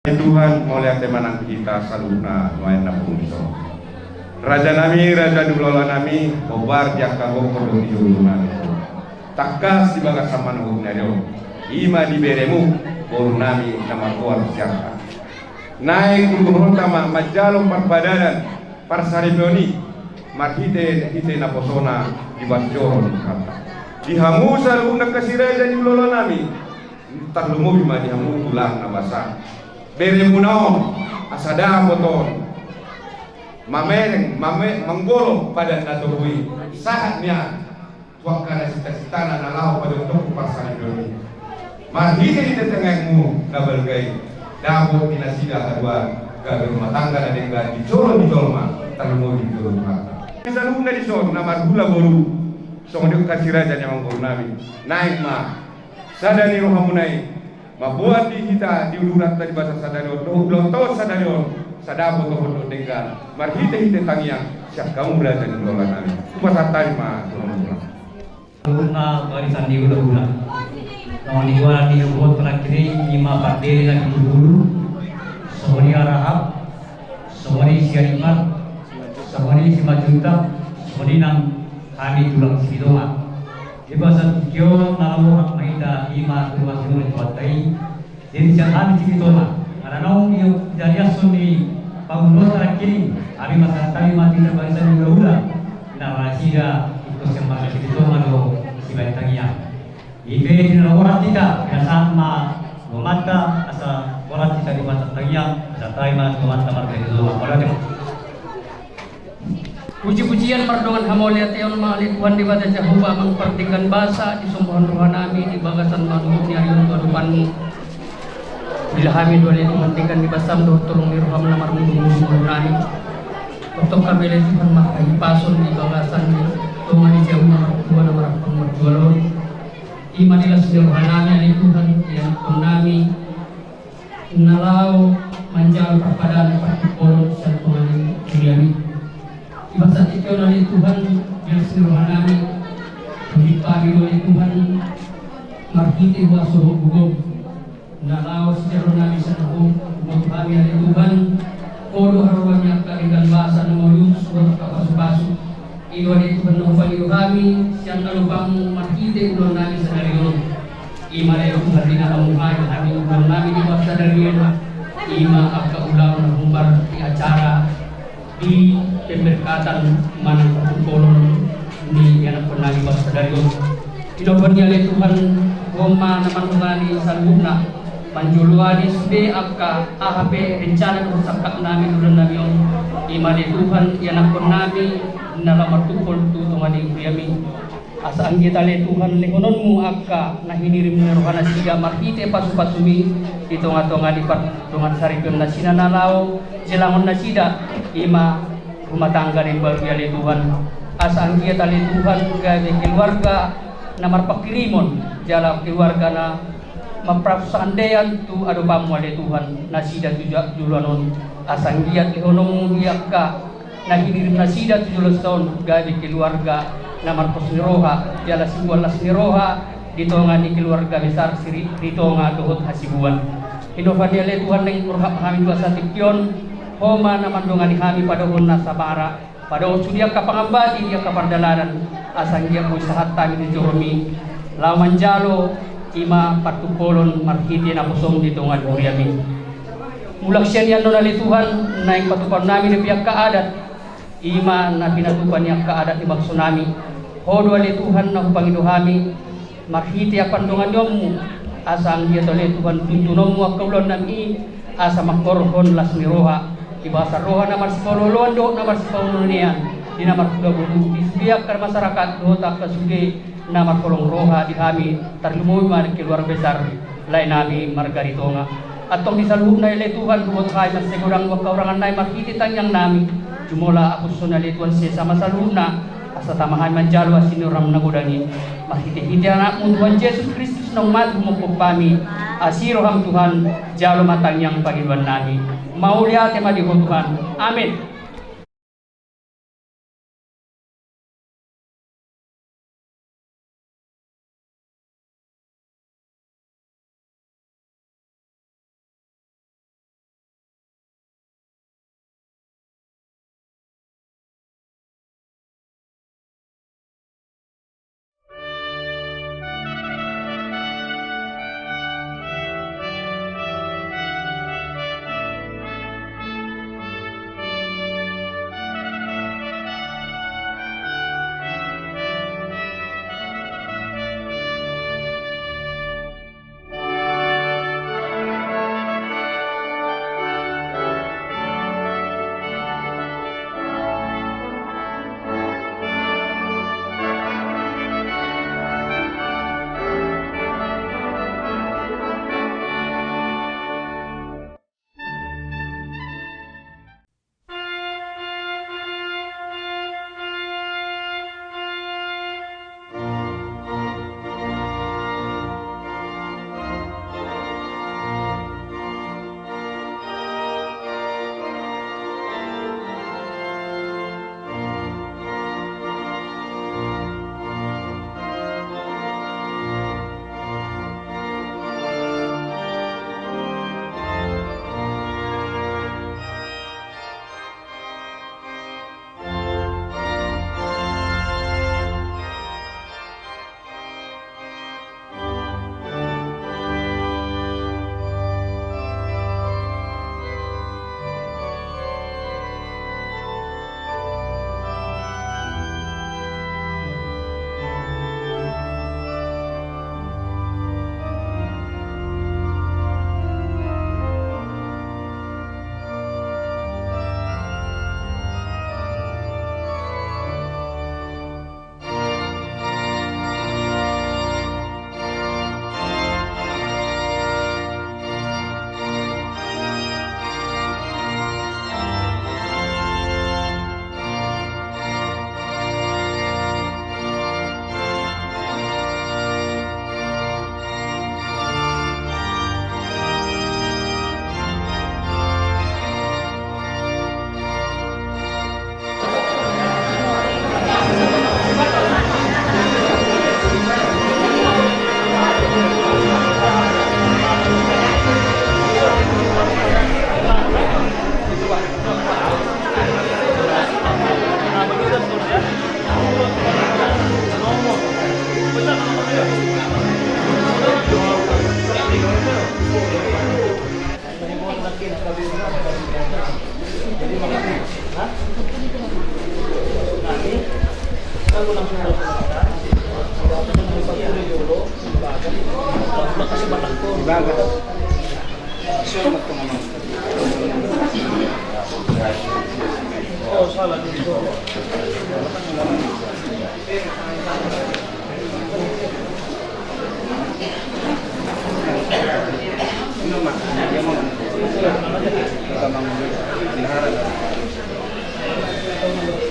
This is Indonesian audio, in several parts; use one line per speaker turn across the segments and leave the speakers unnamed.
Tuhan mau lihat temanang kita saluna nuayan na punso. Raja nami, raja dulola nami, obar jak kagok kodo di ulunan. Takas di bagas sama nuhub naryo. Ima di beremu, boru nami nama kuar siapa. Naik kuduhon tama majalo parpadadan, parsaripioni, marhite hite na posona di basjoro di kata. Dihamusal undak kasih raja di dulola nami. Tak lumu bima dihamu tulang na basa. Beremunaon asada motor mamereng manggolo pada naturui saatnya tuakana cita-citana nalau pada untuk pasal ini marhite di tengahmu double gay dapur pinasida kedua ke rumah tangga dan yang di colma terlalu di colma bisa nunggu di son nama gula boru soalnya kasih raja yang manggolo nabi naik mah sadani rohamunai mabuat di kita di uduran tadi bahasa sadarion belum tahu sadarion sadabo to bodo dengan marhite tangiang siap kamu berada di dolan nami upasa tarima
Una barisan di udah nawan iwala di ubot terakhir lima partai lagi dulu sehari arahap sehari siarimat sehari simajuta sehari nang kami tulang sidoma di bahasa Tikyo nalamu hak mahita lima tulang sidoma dipatai jadi jangan dicipitoma karena nau yang dari asun di pagulot terakhir kami masalah kami mati terbarisan di udah narasida itu sembah dicipitoma do sibaitangnya ibe di orang tidak biasa ma memata asa orang kita di masa tanya asa taima memata marga di luar orang puji-pujian perdongan hamolia teon malik wan di baca Jehovah mengpertikan bahasa di sumbuhan rohanami di bagasan manuhut nyariun kehidupanmu bila kami dua itu mentikan di basam doh tolong di roham namar mengurunani untuk kami Tuhan makai pasun di bagasan Tuhan di jauh namar dua namar pengmerjualon imanilah sederhananya dari Tuhan yang kami nalau manjal perpadaan perpolon dan Tuhan Juliani ibasa itu dari Tuhan yang sederhananya dipagi oleh Tuhan marhiti wasuruh bugong nalau sederhananya sanahum kami dari Tuhan kodoh harwanya karigan bahasa nomorus surat kapasu-pasu iwan itu penumpang itu kami siang kalupang marhite ulon nami sadarion ima dari Tuhan di nama Muhammad kami ulon nami di bawah sadarion ima akka ulang humbar di acara di pemberkatan manang perkumpulan di anak penagi bawah sadarion inobannya oleh Tuhan goma naman tungani salbukna manjuluani sude akka AHP rencana bersakak nami ulon nami om ima dari Tuhan anak penagi nala martukol tu tumani kuyami asa anggi tale Tuhan lehononmu akka nahinirim rohana siga marhite pasu-pasumi di tonga-tonga di patungan saripun nasina nalau jelangon nasida ima rumah tangga yang baru ya Tuhan asa anggi tale Tuhan gawe keluarga namar pakirimon jala keluarga na maprasandean tu adu pamu ale Tuhan nasida julanon asa anggi lehononmu akka nahinirim nasida 17 tahun gaji keluarga namar posniroha jala sibuan lasniroha di tonga ni keluarga besar siri di tonga dohot hasibuan inovani ale Tuhan neng kurhab kami dua satikyon homa naman donga ni kami pada honna sabara pada usudia kapangambadi dia kapardalanan asang dia po sahat tami di jormi lawan jalo ima patupolon marhiti na pusong di tonga duriami mulak siya niyan nun ale Tuhan naing patupan namin ni pihak kaadat ima na pinatupan yang kaadat ibang tsunami hodo ali Tuhan na panginuhami marhiti apan dongan yomu asang dia tole Tuhan tuntunomu akaulon nami asa makorhon lasmiroha ibasa roha na marsikololon do na marsipolonian di namar kuda bulu di biak kar masyarakat do tak kasuge na markolong roha di kami tarlumuy man keluar besar lain nami margaritonga atong disalhub na ile Tuhan bukod kay mas segurang wakaurangan na marhiti tangyang nami jumula ako sunalituan siya sama sa luna asa tamahan manjalo asinuram nagudani mahiti-hiti anak mo Tuhan Jesus Kristus nang madhumupog kami asiro ham Tuhan jalo matangyang Panginoon nami maulia tema di Tuhan amin.
Jadi makanya, nanti aku langsung lakukan. Dulu, langsung kasih batangku. Oh salah dulu.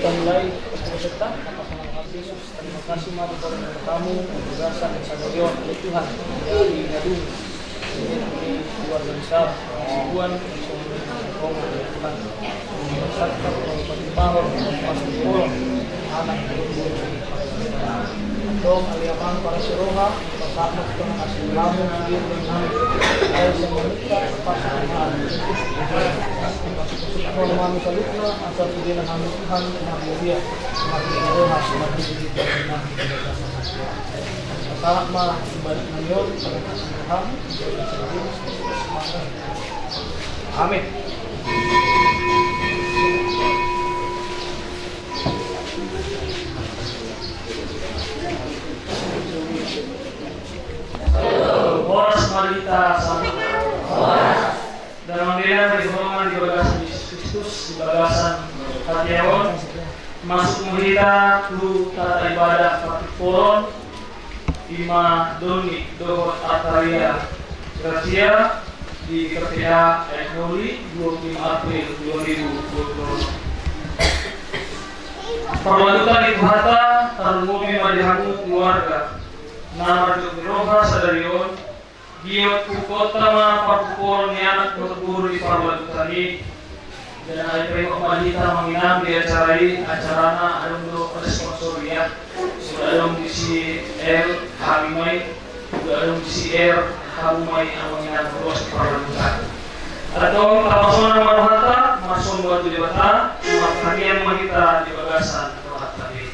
Mulai peserta atas Yesus, terima kasih mari kepada kamu berasa dan sadarion oleh Tuhan dari Gadung ini luar biasa Tuhan Tuhan bersatu pertimbangan masuk pulang anak dong aliaman para siroha pasakot terima kasih kamu hadir dengan dari semuanya pasangan kalau manusia lukna asal tidak kami Tuhan manusia makin roha semakin diberikan saat malah ibadat mayor pada Tuhan amin. Horas Marita dan panggilan permohonan di bagasan Yesus Kristus di bagasan Hatiawan masuk memberita tu tata ibadah Patiporon Ima Doni Dohot Ataria Gracia di KPA Ekoli 25 April 2020. Perlanjutan di Hata Tarumumi Madihamu keluarga nama Jogiroha Sadarion Giot Kukotama Pakupor ni anak berguru di Parlanjutan ini dan hari Malita menginap di acara ini acarana ada untuk responsoria sudah ada di CR Halimai sudah ada di CR Halimai menginap terus di Parlanjutan atau Kapasona Marhata Mason Batu Dewata Makanian Malita di bagasan Marhata ini.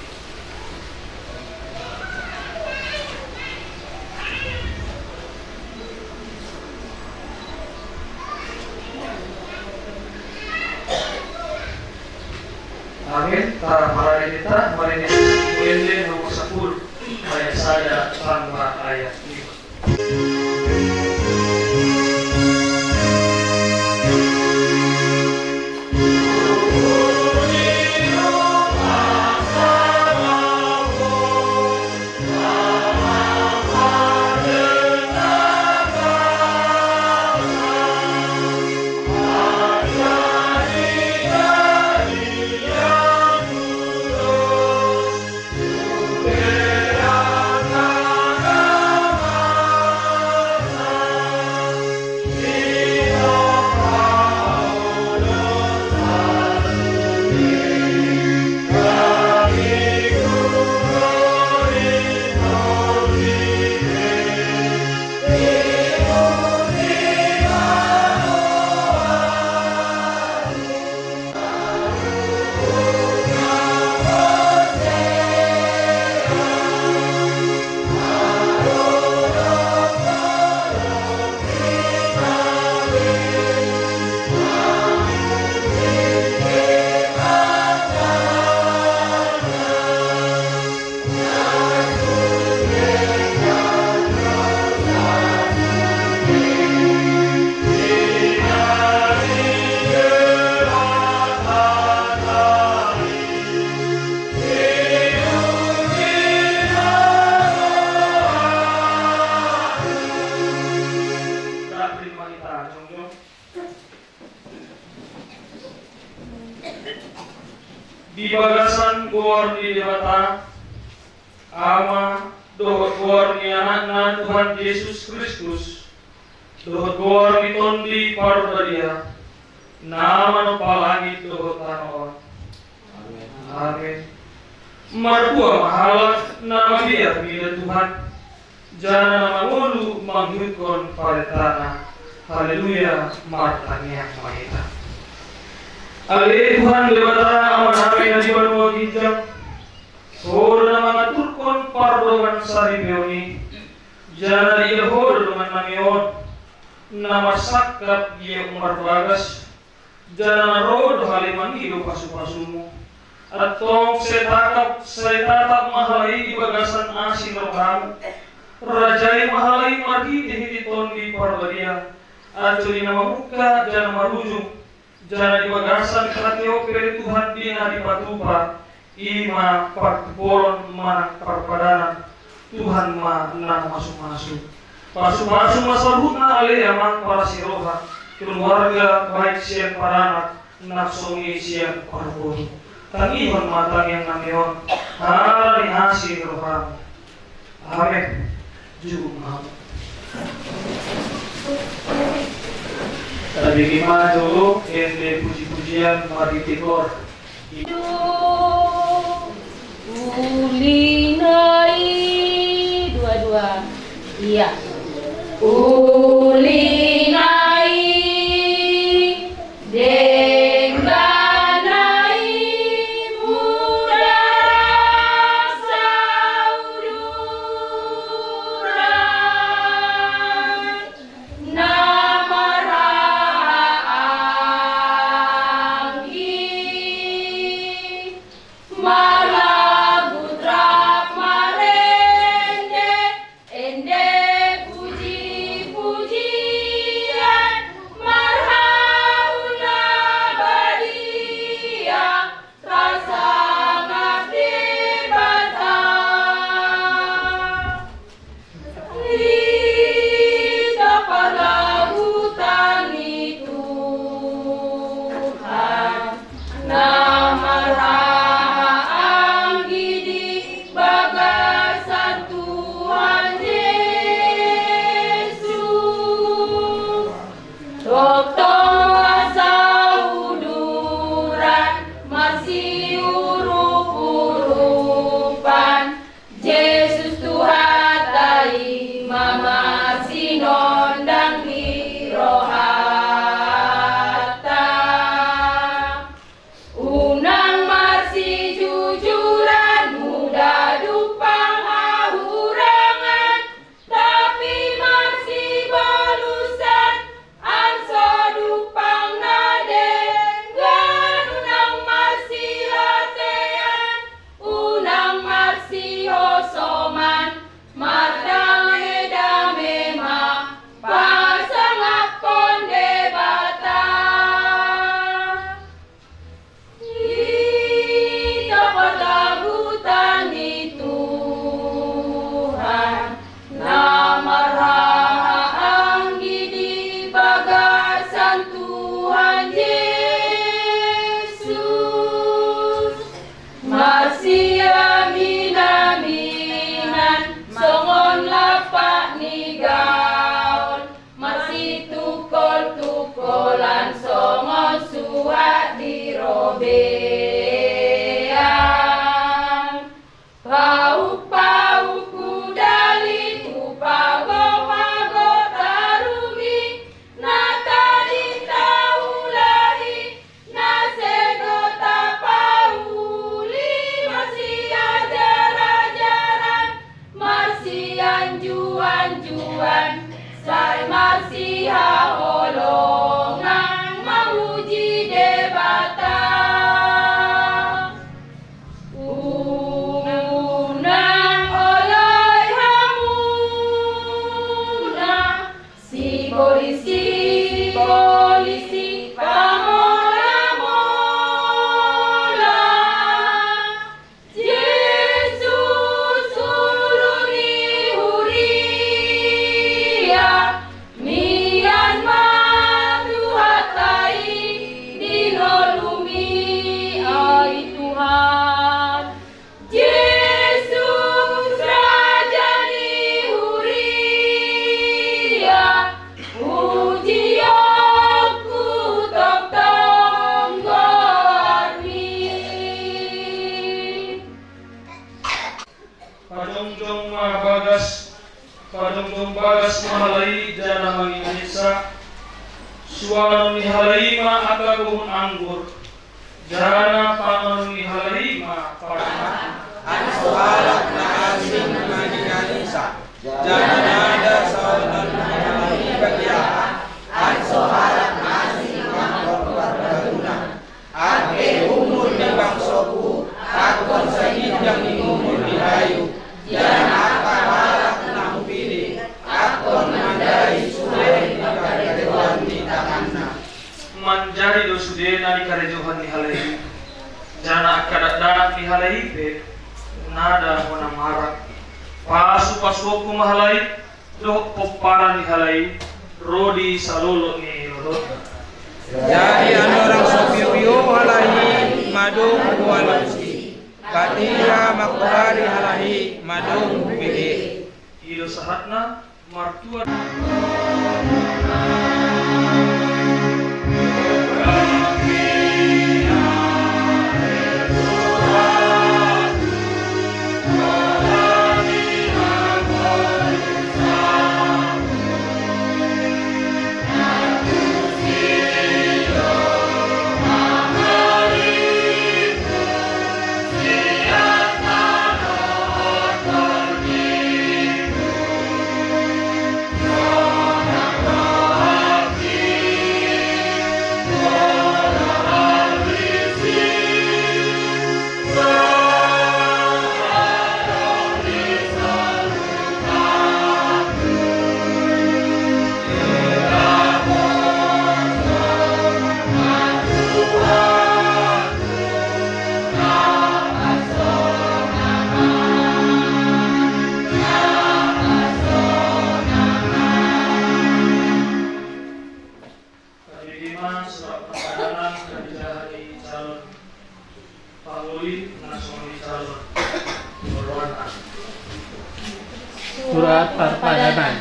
Amin. Para kita mari kita nomor 10 ayat saya sama ayat 5. Di bagasan gor di dewata ama dohot gor ni anak Tuhan Yesus Kristus dohot gor ni tondi pardadia nama no palangit dohot tanon amin marpua mahalat nama dia bila Tuhan jana nama ulu manghikon paretana haleluya martanya mahita. Ale Tuhan dewata aman hari yang dibawa hijab Hora pardoman sari meoni jana dia hor dengan namion nama sakap dia umar bagas jangan rodo haliman hidup pasu-pasumu atau saya tatap mahalai di bagasan asin roham rajai mahalai marhi di tondi parbadia atau di nama muka jangan marujung jangan di bagasan katio pere Tuhan dina di patupa ima parkuporon mana parpadanan Tuhan ma nang masuk-masuk masuk masarhutna ale amang para siroha keluarga baik siang para anak naksongi siang parpon tangihan matang yang namion hari hasil rohani amin Jumat tadi gimana dulu ente puji-pujian mari tikor
ulinai dua-dua iya ulinai dengganai mudara sauduran namara anggi malabutra marende ende puji-pujian marhauna badia rasa ngabdi bata kita pada hutan itu Tuhan nama anggi di bagasan Tuhan Yesus Doktong asa uduran masih urup-urupan Yesus Tuhan tai mama sinondang di rohata unang marsi jujuran muda dupang ahurangan tapi marsi balusan anso dupang nadengan unang marsi latean unang marsi hosoman matang edamema pasangap konde bata kita pada hutan di Tuhan nama anggi di bagasan Tuhan Yesus masih amin-aminan songon lapak ni gaon masih tukol-tukolan songon suhat di robean pauk-pauk kudali tupago-pago tarumi natali taulahi nasego tapauli masih ajar-ajaran masih anjuan-juan sai masih haholongan menguji debata unang oleh hamuna si polisi pamola-mola Yesus uluni huria Myanmar tuhatai dinolomi ai Tuhan Yesus rajani huria ujianku tonggo armi
Kadongjong bagas mahalai jana manginisa suara mihalai ma akakuhun anggur jana pangan mihalai ma parma
Ansualak na asin na manginganisa. Jangan ada saulan na bagya.
dari dosudena di karejohan di halai jana kadadana di halai pe nada hona marak pasu pasuku mahalai do poparan di halai rodi salolo ni lodot
Jadi orang sopiu halahi madung kualaksi. Katira makuari halahi madung bede.
ido sahatna martua surat perjalanan dari calon Panglui Nasional calon Berwarna.
Surat Perpadanan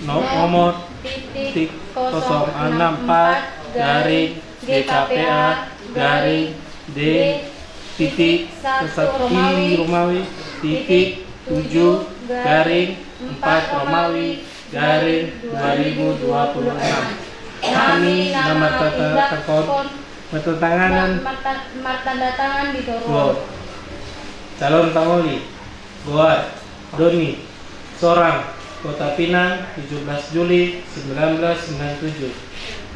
nomor titik 064 garing GKPA garing D titik 1 Romawi titik 7 garing 4 Romawi garing 2026. Kami nama bertentangan
tanda tangan di
Lord. Calon Panglui Goar Doni Sorang Kota Pinang 17 Juli 1997.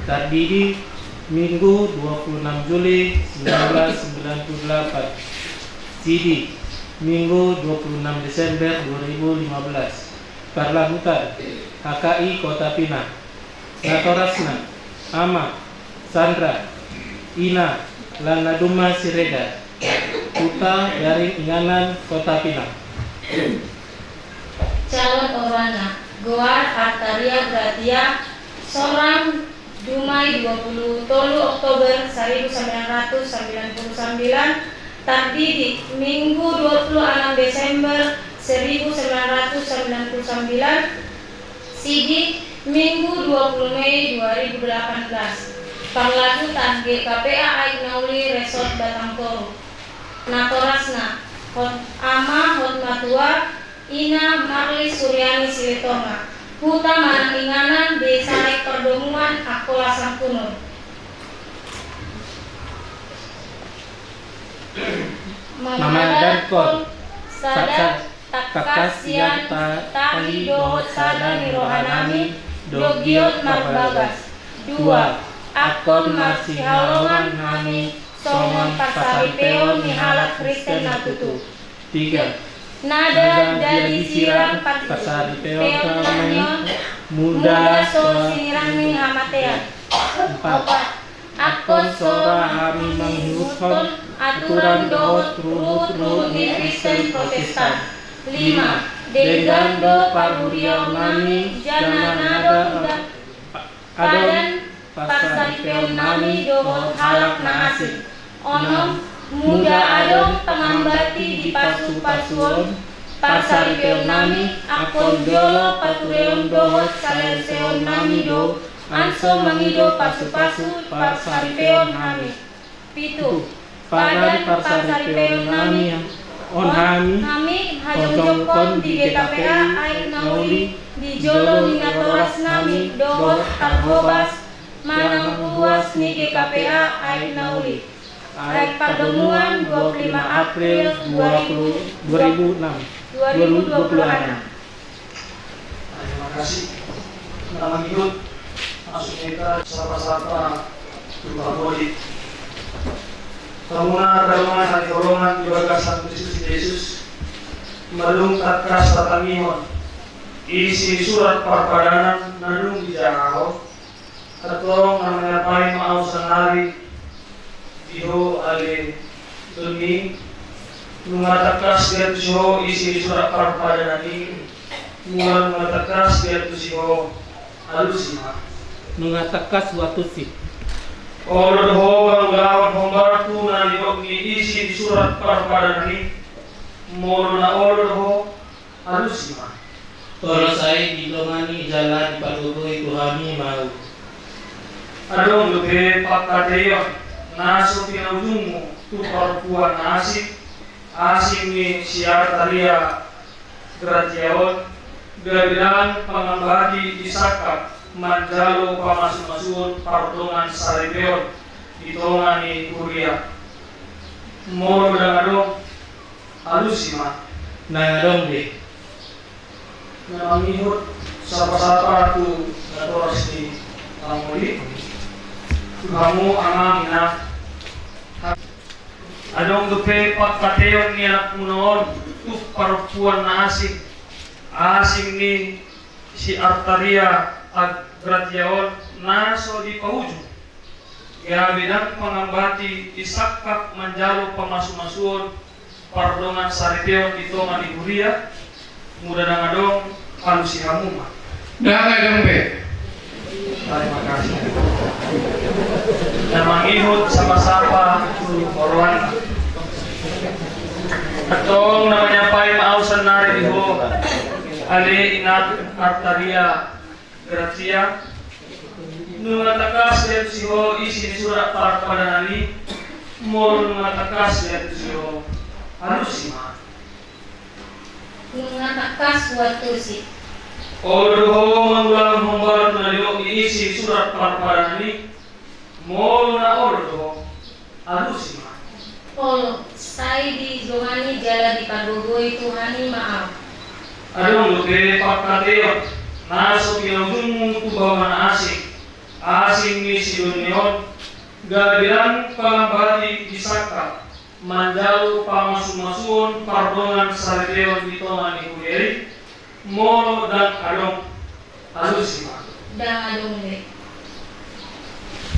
Terdiri Minggu 26 Juli 1998. Sidi Minggu 26 Desember 2015. Parlamhutan HKI Kota Pinang. Natorasna Ama Sandra Ina Lanaduma Siregar Kuta Garing Inganan Kota Pinang.
calon Orana Goar Artaria Gratia Sorang Dumai 20 Oktober 1999. Terdiri Minggu 26 Desember 1999. Sidik Minggu 20 Mei 2018. Parlamhutan GKPA Aignauli Resort Batangtoru. Natorasna Ama Hotmatua Ina Marli Suryani Silitonga. Huta Manang Inganan Desa Rek Perdomuan Akola Sangkunur.
Mamadan Kon
Sada Takasian Tahi Dohot Sada Nirohanami Dogiot Marbagas. 2. Akon Marsihalongan Hani Songon Pasaripeon Mihalak Kristen Natutu.
3.
Nada Dadi Siram Pasaripeon Nanyon Muda So Sinirang Ning Hamatea. 4. Akon Sora Hami Manghiutkon Aturan Dohot Ruhut Ni Kristen Protestan. 5. Degando Parhuriau Nami Jana Nado Padan Pasaripeon Nami Dohot Halak Naasi. 6. Muda Adong Tengambati di Pasu-Pasuon Pasaripeon Nami Akon Jolo Patureon Dohot Salelseon Nami Do Anso Mangido Pasu-Pasu Pasaripeon Nami. 7. Padan Pasaripeon Nami Onhami Hajong-jongkon di GKPA Aignauli di Jolo Minatoras Nami Dohot Tarhobas Manang Puas ni GKPA Aignauli. Aik Pardomuan 25 April 2006.
Terima kasih. Nama hidup masuk kita sapa-sapa jumpa bodi. Kamuna daluman at golongan ibaga sa Kristus Yesus malungkat kas tatamihon isi surat Perpadanan nanung di Jaraho Katong ang nangyapay maaw sa nari iho ali duni mengatakas dia tuh isi surat pada nani mulai mengatakas dia tuh alusima
mengatakan suatu sih
orang ho lawan hombar tu nani ni isi di surat pada nani mulai orang ho alusima
kalau saya dilomani jalan dipadogoi Tuhani mau
adong lebih pakadeyon naso pinaujumu tu perempuan asing ni siar talia gratiaon gabilan pangambadi isakap manjalo pamasun-masun pardongan saribeon ditongani kuria moro dangadong alusima
nangadong deh
namangihut sapa-sapa tu ngatoras di Amuli kamu amamina adong dupe pagkateyon ni anak mo noon tu perempuan na asing ni si Artaria at Gratiaon naso di pauju grabe ng pangambati isakap manjalo pamasu-masuon pardongan sariteon dito maniguria muda na adong palusihamuma
Dangadong be.
terima kasih na mangihot sama-sama korwan atong namanyapay maausan nari diho ali inat Artaria Gracia nungatakas dia siho isi di surat pada nani mo nungatakas dia siho alusima
mengatakan suatu sih
Odoho mangulang hombar tunalio isi surat pada nani mo na odoho alusima
kalau saya di Johani jalan di Padogoi Tuhani maaf
adong lupe pakateo naso pinaujumu tu bawa asing ni si dunion gabilan pangambati disaka manjalo pamasu-masuon pardongan sariteon ditongani kulieri moro dan adong alusima
dan adong deh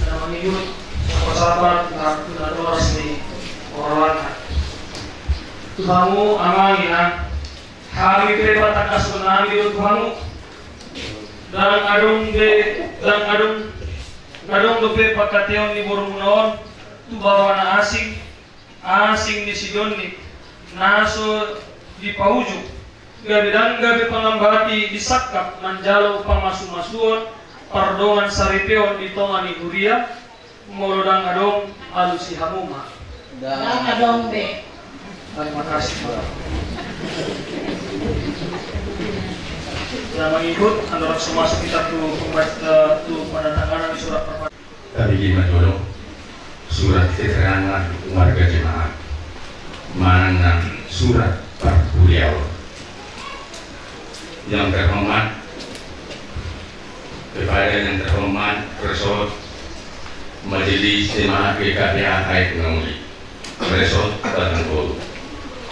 dan mengikut sahabat tunaturas ni orang Tuhanmu amangina hari kepa takas menambil Tuhanmu dan adong dope pakateon ni borumunon tu bawana asing ni sidoni naso di pauju gabi pangambati disakap manjalo pamasu-masuon pardongan sariteon ditongani huria molodang adong alusihamuma
dan adong deh
terima kasih Pak. Yang mengikut antara semua sekitar tu penandatanganan di surat perpatuan.
Tapi gimana dulu surat keterangan warga jemaat manang surat perkuliawan yang terhormat kepada yang terhormat Resort Majelis Jemaat GKPA Pengemudi Resort Batangkoro.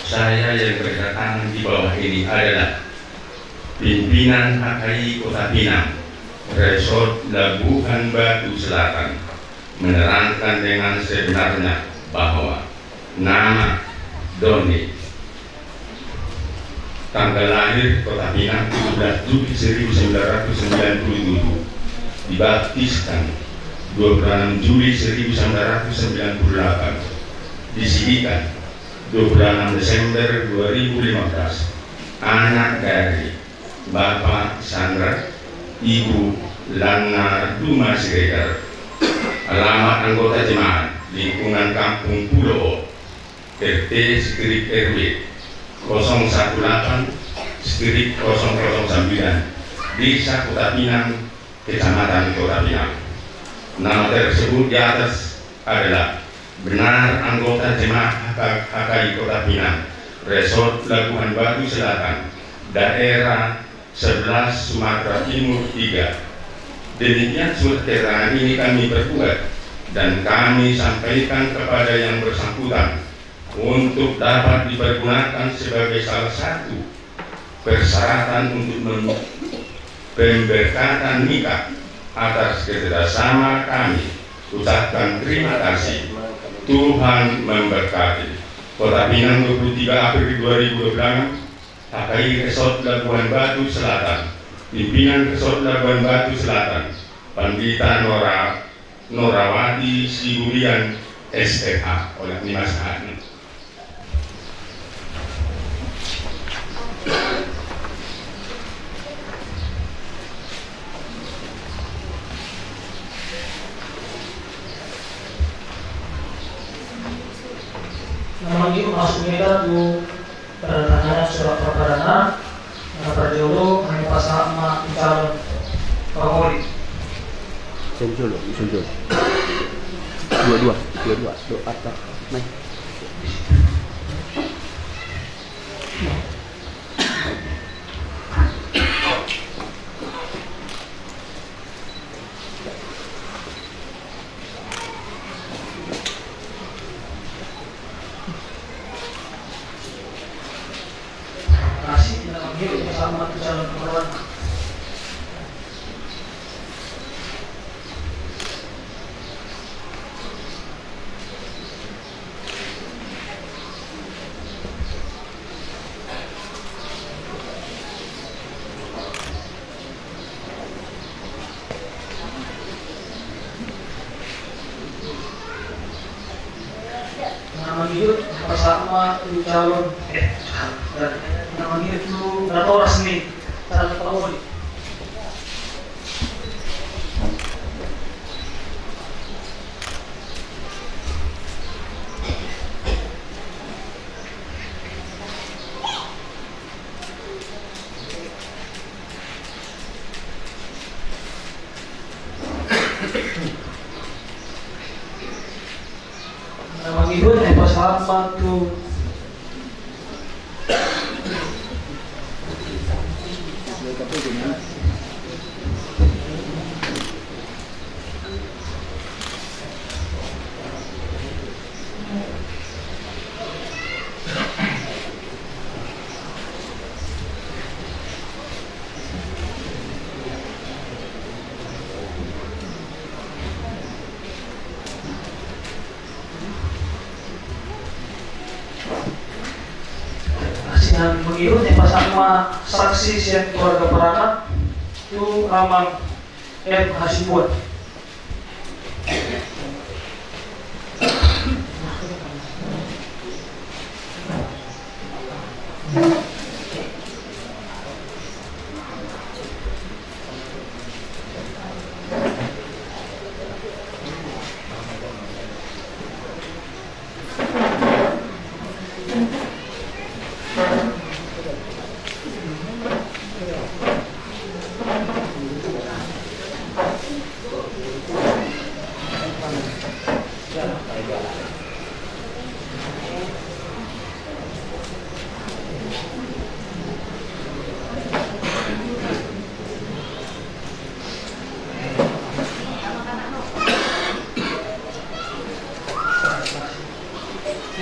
Saya yang berdatangan di bawah ini adalah pimpinan HKI Kota Pinang Resort Labuhan Batu Selatan menerangkan dengan sebenarnya bahwa nama Doni tanggal lahir Kota Pinang 17 Juli 1997 dibaptiskan 26 Juli 1998 disidikan 26 Desember 2015 anak dari Bapak Sandra Ibu Lana Duma Siregar alamat anggota jemaat lingkungan Kampung Pulau RT/RW 018/009 Desa Kota Pinang, Kecamatan Kota Pinang. Nama tersebut di atas adalah benar anggota jemaat HKI Kota Pinang, Resort Labuhan Batu Selatan, daerah 11 Sumatera Timur 3. Demikian surat keterangan ini kami perbuat dan kami sampaikan kepada yang bersangkutan untuk dapat dipergunakan sebagai salah satu persyaratan untuk pemberkatan nikah atas kerjasama kami. Ucapkan terima kasih. Tuhan memberkati. Kota Pinang 23 April 2026, HKI Resort Labuan Batu Selatan, pimpinan Resort Labuan Batu Selatan, Pandita Norawati Sigurian SPH oleh Dimas Ani.
Namanya masuk kita tu tanda surat perkara Prajogo hanya pasal ma calon pamori.
Senjol, dua atas, naik.
Kasih namanya bersama calon pemerintahan. Namanya itu bersama calon namanya itu atau resmi calon pamori. Namanya itu bersama tu dan mengikut yang bersama saksi yang keluarga peranat itu Amang M. Hasibuan.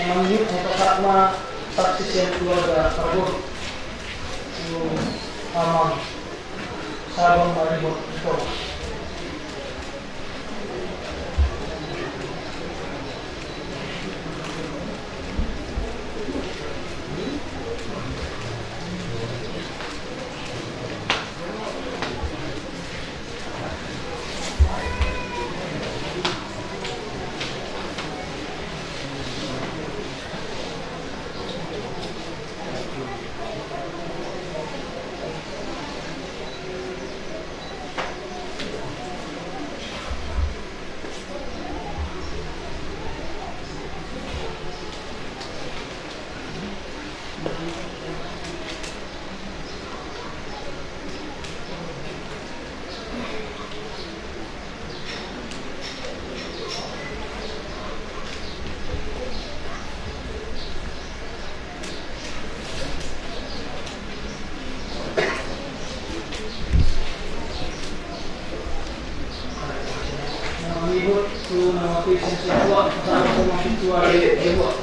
Memang ini sama saksi yang keluarga kabur itu Amang Sabang Maribor itu. Ikut tu nama pesen sesuatu sama rumah itu ada dewa.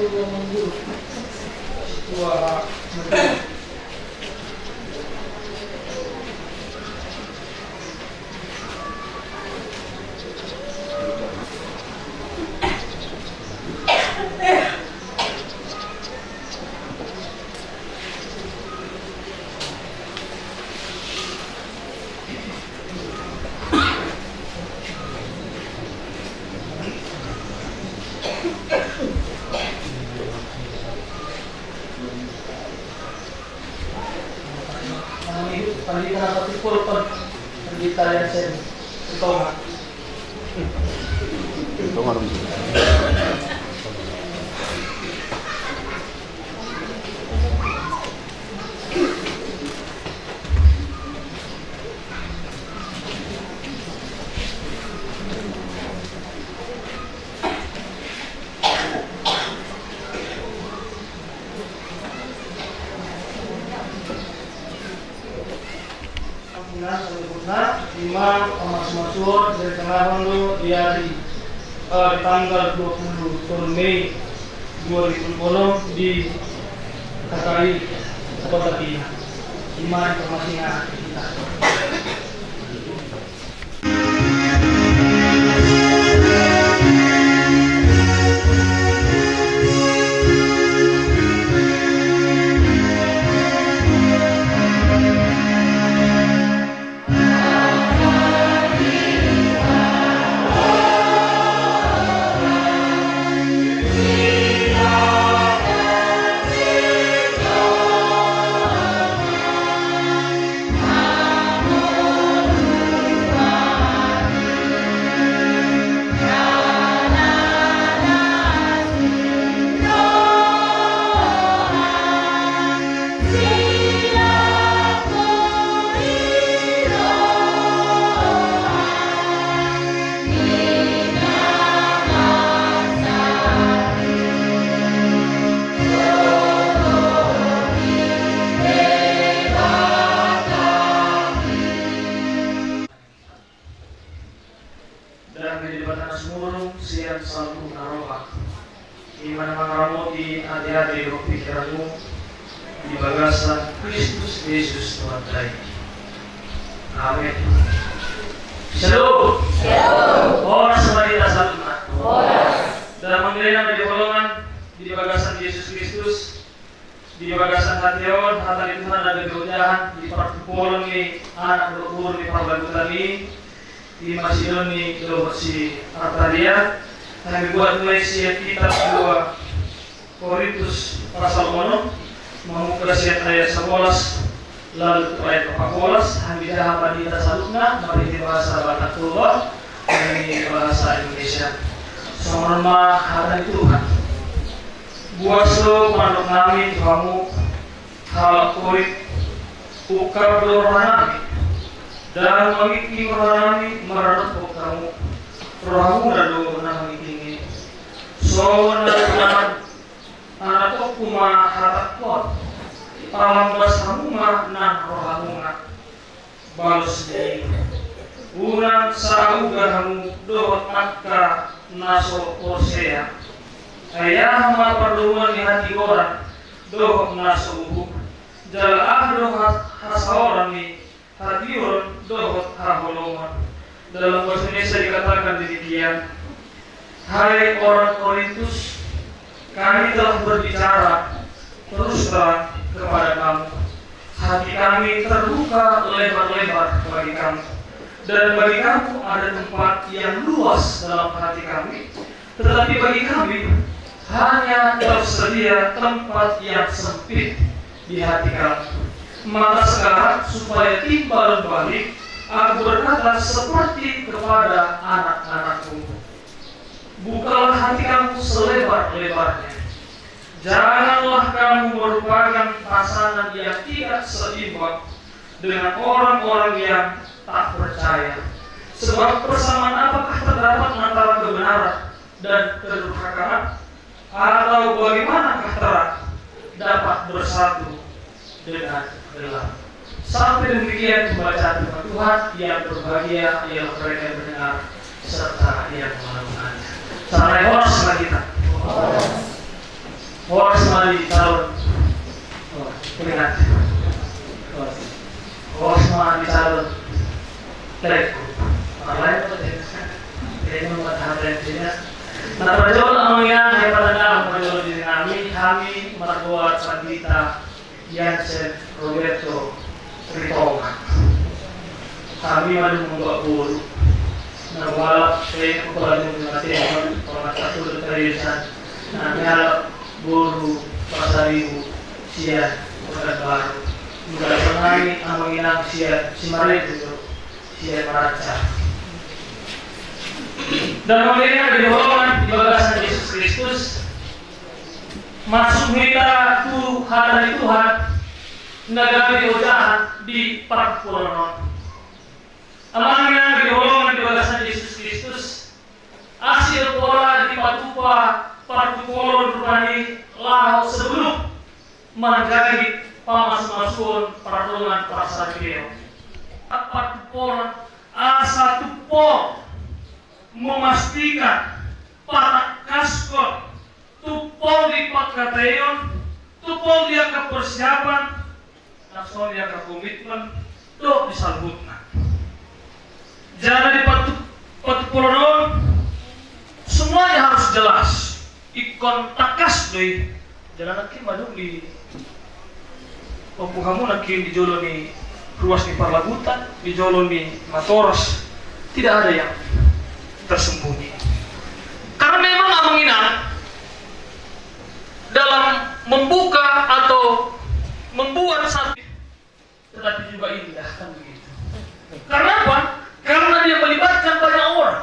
Tuhan mengguru. Tua Pandita na patipul pag pandita yan sen. Ito nga.
Ito nga rin.
Imam Ahmad Masur dari Tengah Hondo di hari tanggal 20 tahun Mei 2010 di KKI Kota Pina. Imam informasinya kita. Dan di depan semurung siang satu naroha. Di mana kamu di hati-hati roh pikiranmu di bagasan Kristus Yesus Tuhan kita. Amin. Shalom. Shalom. Horas Maria Salma. Horas. Dan mengiringan di golongan di bagasan Yesus Kristus, di bagasan hati awan, hati Tuhan dan kegejahan di perkumpulan ini anak berumur di perbagutan ini. Di masjid ini kalau si Artalia yang dibuat oleh si kitab 2 Korintus pasal 6 membuka ayat 11 lalu ayat 14 yang bisa pandita salutna mari bahasa Batak Tuhan ini bahasa Indonesia sama hari Tuhan buaslo mandok nami kamu hal kurit ukar doronami dan mengiki rohani merenung kamu rohamu lalu menangiki so anak kuma hatak kuat palang basamu nan rohamu balas di urang saugahamu dohot akka naso korsea ayah ma perluan di hati orang dohot naso uhu jala dohot hasaoran ni hadiun dohot haholongan. Dalam bahasa Indonesia dikatakan demikian. Hai orang Korintus, kami telah berbicara terus terang kepada kamu. Hati kami terbuka lebar-lebar bagi kamu. Dan bagi kamu ada tempat yang luas dalam hati kami. Tetapi bagi kami hanya tersedia tempat yang sempit di hati kamu. Maka sekarang supaya timbal balik aku berkata seperti kepada anak-anakku, bukalah hati kamu selebar-lebarnya. Janganlah kamu merupakan pasangan yang tidak seimbang dengan orang-orang yang tak percaya. Sebab persamaan apakah terdapat antara kebenaran dan kedurhakaan? Atau bagaimanakah terang dapat bersatu dengan gelap? Sampai demikian pembacaan firman Tuhan. Yang berbahagia ialah mereka yang mendengar serta yang melakukannya. Salam horas bagi kita. Horas mali calon. Ingat. Horas mali calon. Lek. Alay pa din. Kaya mo matahapin din. Napadol ang mga pada napadol din kami marakuat Sandita Yansen Roberto Ritonga. Kami malumungga puro. Nawala kaya kepala natin orang katulad tayo sa nangyala buru pasaribu siya pagkakaro. Mula sa ngayon ang manginang siya si Marito siya maraca. Dan kemudian kedua dibagasan Yesus Kristus masuk kita Tuhan dari Tuhan nagami ujahan di parpuran. Amangnya dihologan dibagasan Yesus Kristus asil pola di patupa parpuran rupani lahu sebelum menjadi pamas-masun pertolongan pasar beliau. Parpuran asa tupo memastikan para kaskot tupol di pagkatayon, tupol dia ke persiapan, langsung dia ke komitmen, itu disalbutkan. Jangan di patupuron, semuanya harus jelas. Ikon takas deh, jangan nanti maju di kamu nanti di jolo di ruas di Parlagutan, di jolo di Matoros, tidak ada yang tersembunyi. Karena memang Aminah dalam membuka atau membuat satu, tetapi juga indah kan begitu. Karena apa? Karena dia melibatkan banyak orang.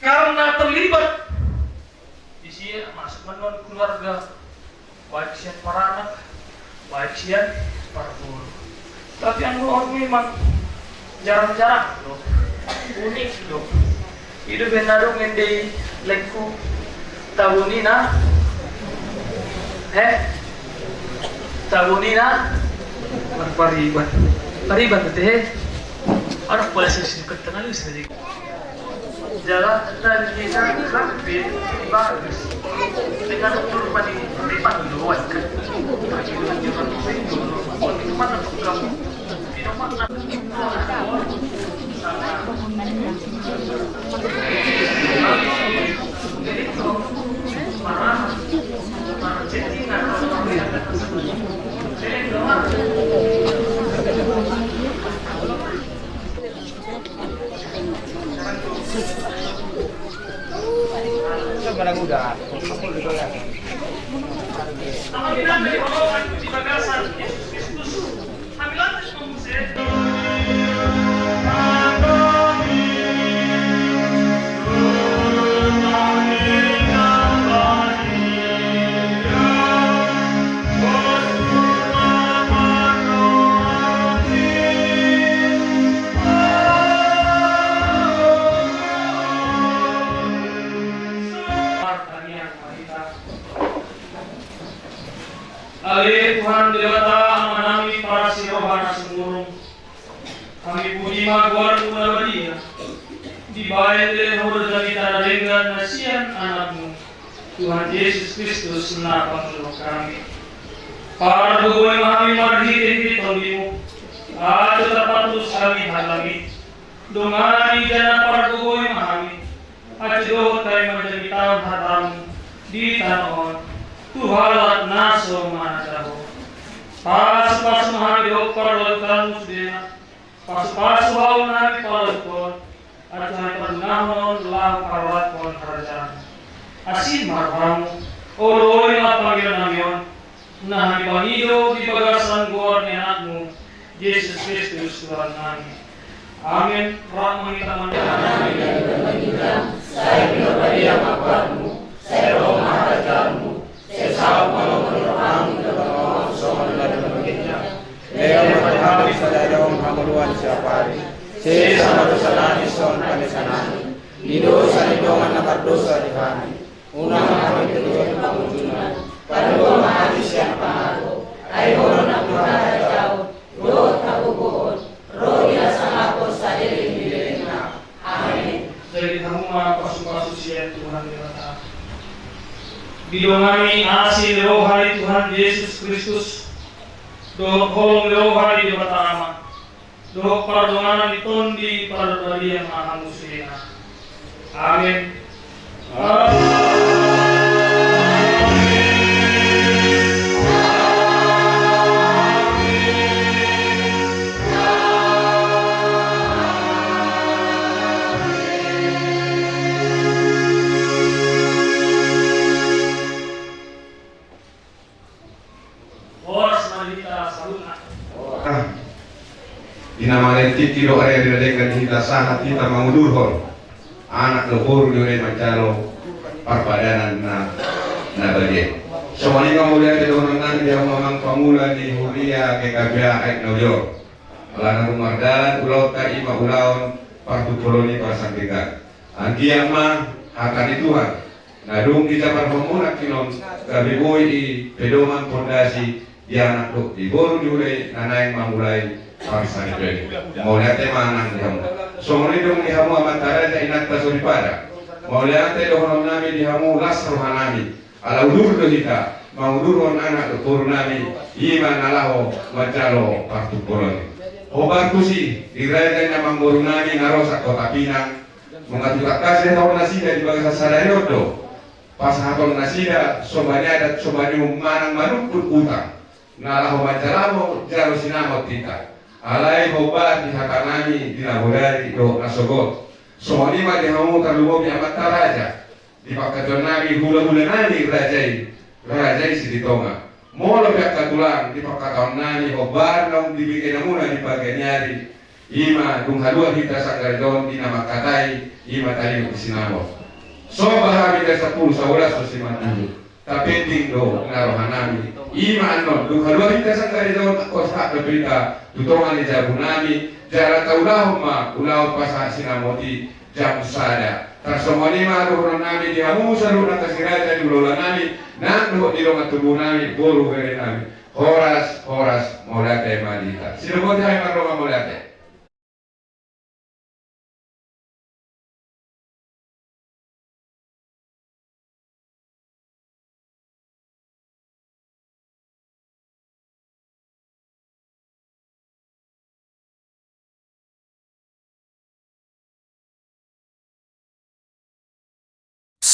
Karena terlibat di sini masuk menon keluarga, baik sian para anak, baik sian para guru. Tapi yang orang memang jarang-jarang loh, unik loh. Itu benar di lengku tahun ini tahun ini pariban teh orang boleh sih ketengah lu sendiri jalan dan kita rapi bagus dengan kurban ini lipat dulu kan itu mana kamu tidak mana
Barang udah.
Di bagasan Yesus Kristus, hamilan mengusir. Ali Tuhan Dewata menami para sirohana semurung. Kami puji maguar mula dia. Dibayar dari huruf kita dengan nasihan anakmu. Tuhan Yesus Kristus menapang roh kami. Para dugoy kami marhi di tolimu. Ato tapatus kami halami. Dungani jana para dugoy kami. Ato tayo menjadi tahun hatamu di tanah Tuhalat naso manadaho. Pasu-pasu mahami diokor lalukan musdena. Pasu-pasu hau nami palukon. At hai padunahon lahu karawat kon harajan. Asin marhamu. Oloy na panggilan namion. Nahami pangido di bagasan guar ni anakmu. Yesus Kristus Tuhan kami. Amin. Rahmat kita mandahan. Saya binobadi yang makuatmu. Saya roh maharajanmu. Sesau malam dalam soal dalam begitnya. Leo matahari sadadong hamuluan siapari. Sesama dosalani son kanisanani. Lido sanidongan nakardosa dihani. Unang kami kedua pangunjunan. Padua mahali siyang pangago. Ay horon na punata jauh. Roh tabubuon. Roh ilasang ako sa dilim na. Amin. Dari kamu pasu-pasu siya Tuhan Dewata. Dilongani asin rohani Tuhan Yesus Kristus, doa kolong rohani di pertama, doa perdonaan ditondi pada bagi yang maha musliha. Amin.
Dinamalentik kilo area diladekan kita sangat kita mengudurhon anak lehur diure mancalo perpadanan na bagian. Semua ini kemudian didorongan dia memang pemula di Huria KKBA Ek New York. Melana Rumardan ulau ta ima ulaun partu koloni pasang tiga. Angkiang mah akan Tuhan. Nadung kita perpemula kilon kabiboi di pedoman fondasi dia anak dok di boru diure nanai mamulai pangsani beli. Mau lihat mana dihamu. Semua ini dong dihamu amantara ja inat tasuripada. Mau lihat dohon nami dihamu las rohanami. Ala udur kita mauduron anak turun nami iman alaho macalo partu koloni. Obat kusi dirayanya manggoru nami narosak kota Pinang. Mengatur kasih tahun nasida di bangsa Sadayodo. Pas hakon nasida sobanya ada sobanya manang manukut utang. Nalahu macalaho jaro sinamot kita. Alai obat di hakanami di nabodari do nasogot. Semua ini mah dihamu terlubo di amat raja. Di pakatan nabi hula-hula nani rajai si ditonga. Molo pihak katulang di pakatan nani obat nong dibikin namuna di bagian nyari. Ima dung halua kita sanggar don di nama katai ima tadi sinamot. So bahami desa 10 11 50. Tapi tingdo narohanami ima anon dung halua kita sanggar don kosak berita tutongan di jabunami jara taulahum ma ulau pasah sinamoti jam sada tarsomoni ma dohron nami dihamu saru nakasiraja di ulola nami nan doh di longa tubuh nami boru bere nami horas molate malita sinamoti hai maroma molate.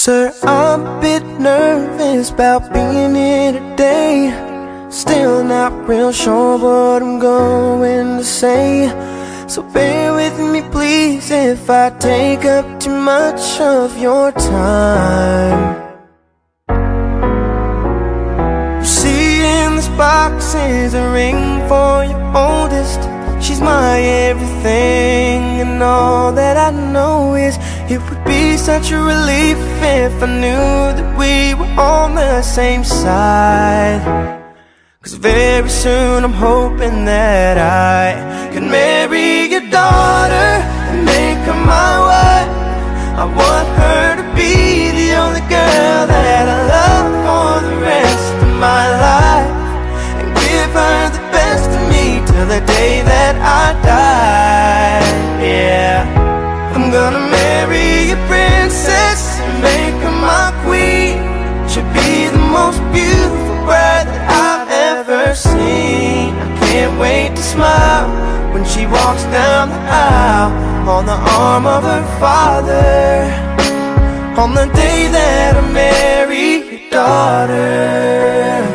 Sir, I'm a bit nervous about being here today. Still not real sure what I'm going to say. So bear with me please if I take up too much of your time. You see in this box is a ring for your oldest. She's my everything, and all that I know is it would be such a relief if I knew that we were on the same side. 'Cause very soon I'm hoping that I can marry your daughter and make her my wife. I want her to be the only girl that I love for the rest of my life, and give her the best of me till the day that I die. Yeah, I'm gonna marry a princess and make her my queen. She'll be the most beautiful bride that I've ever seen. I can't wait to smile when she walks down the aisle on the arm of her father, on the day that I marry your daughter.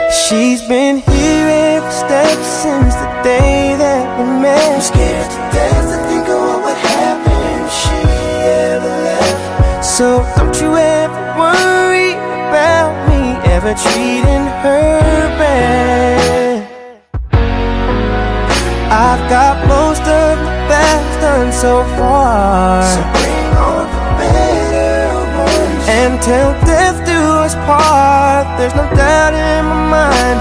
She's been here every step since the day that we met. I'm scared to death to think of what would happen if she ever left. So don't you ever worry about me ever treating her bad. I've got most of the best done so far, so bring on the better ones. And till death do us part, there's no doubt in my mind,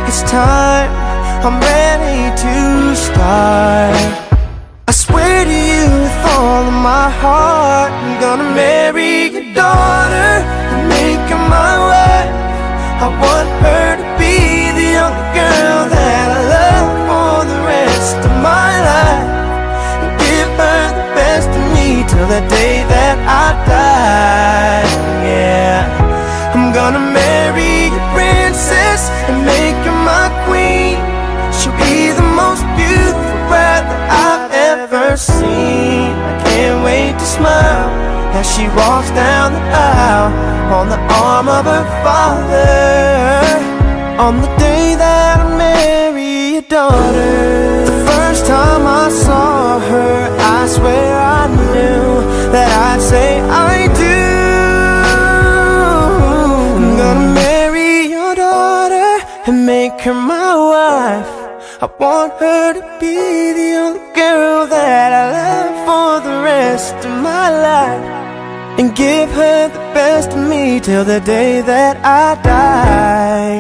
it's time, I'm ready to start. I swear to you with all of my heart, I'm gonna marry your daughter and make her my wife. I want her to be the only girl that I love for the rest of my life, and give her the till the day that I die. Yeah, I'm gonna marry a princess and make her my queen. She'll be the most beautiful bride that I've ever seen. I can't wait to smile as she walks down the aisle on the arm of her father, on the day that I marry your daughter. The first time I saw her, I swear I knew that I'd say I do. I'm gonna marry your daughter and make her my wife. I want her to be the only girl that I love for the rest of my life, and give her the best of me till the day that I die.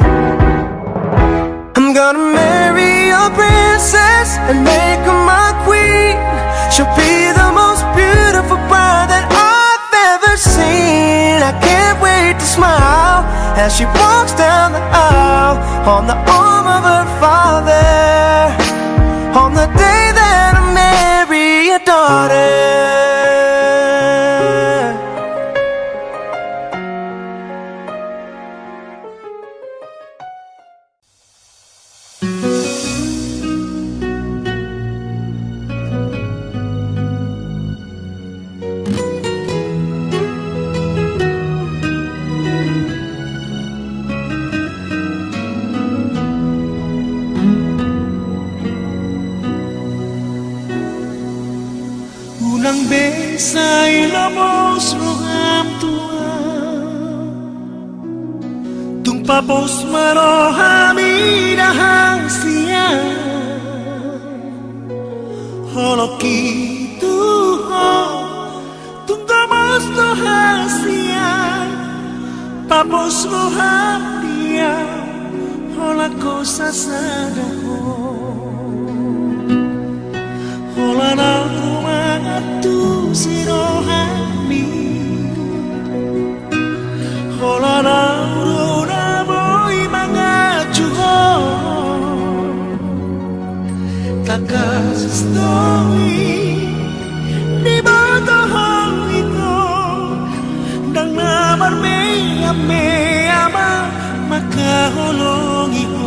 I'm gonna marry a princess and make her my queen. She'll be the most beautiful bride that I've ever seen. I can't wait to smile as she walks down the aisle on the arm of her father, on the day that I marry your daughter.
Unang beses ay lamos roham tua, tung papos marohami dahang sia, holoki tuho, tung gamos rohasia, papos roham dia, holako sasadaho, holana tu sirohami, holana urona boy mangajuho, takas story di bawah itu, dang namar me ama maka holongi ho.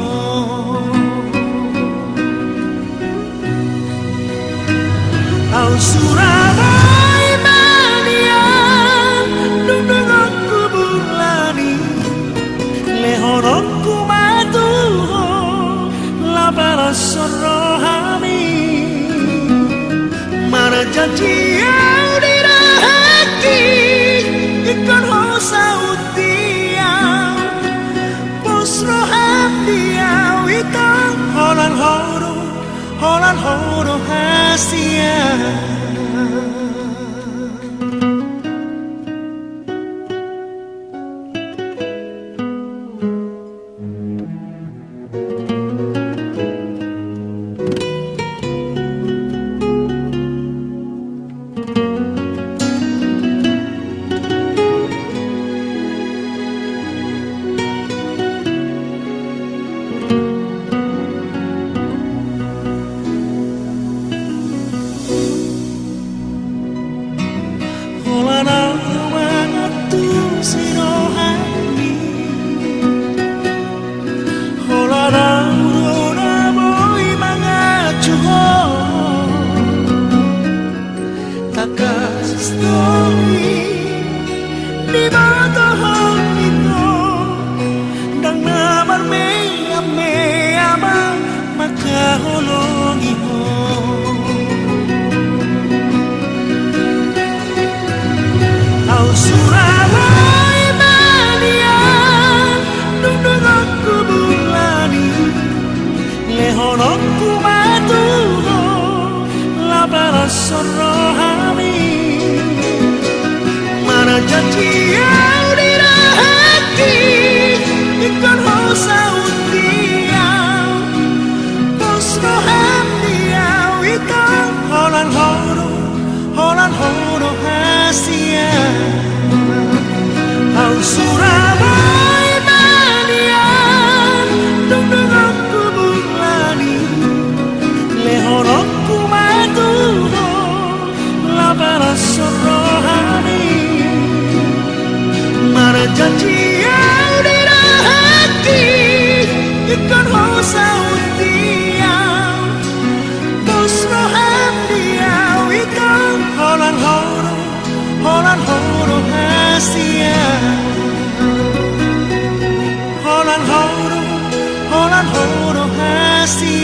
Au Surabaya manian, dundung aku bulani, lehon aku matuho, labara sorohami, mana janji au dirahaki, ikan hosa utiau, pos roham diau itang holan horo hasia. Surabaya manian, dundung aku bulani, lehon aku matuho, labara sorohami, mana janji au dirahaki, ikan hosa utiau, pos roham diau itang holan horo hasia. Au Surabaya manian, dundung aku bulani, lehon aku matuho, labara sorohami. janji yang dirahati ikan hosau tiang busrohan diau ikan holan horo hasia holan horo hasia